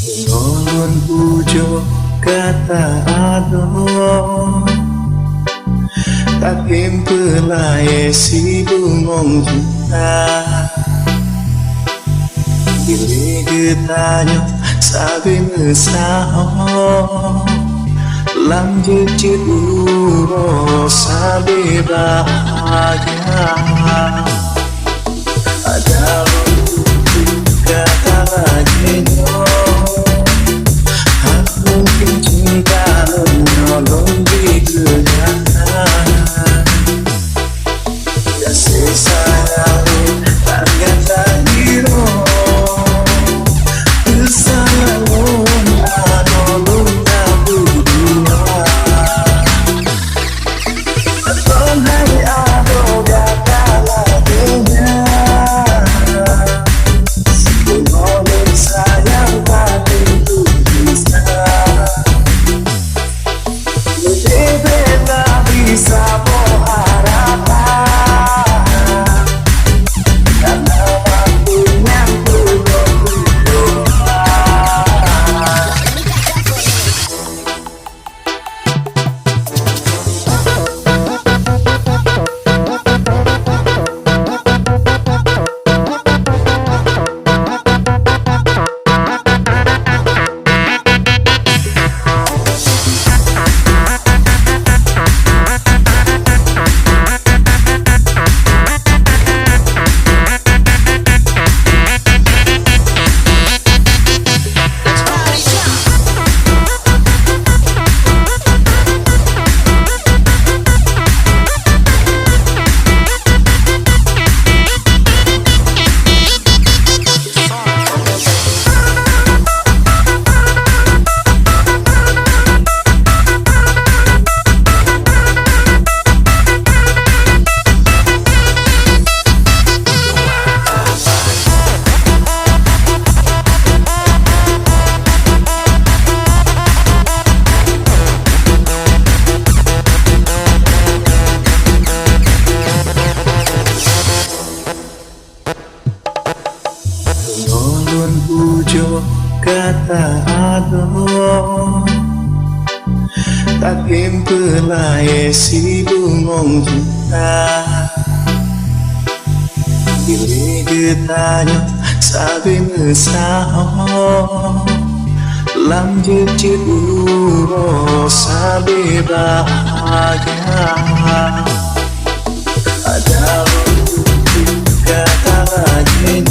Ngolon pujo kata ado takim pelai si bungong juta Dili getanyo sabi mesao Lam jejit uro sabi bahagia Ada waktu kata lagi mungkin cinta menolong di kegagalan Kasih sayang tangan tadiro Kesalahan menolong aku dunia Atau hari ada gatalah dunia Menolong sayang tak tentu bisa bisa berharapan karena waktunya belum tiba. Ngolon pujo kata ado takim pelai si bungong juta Dili getanyo sabi mesao Lam jejit uro sabi bahagia Ada waktu kata lagi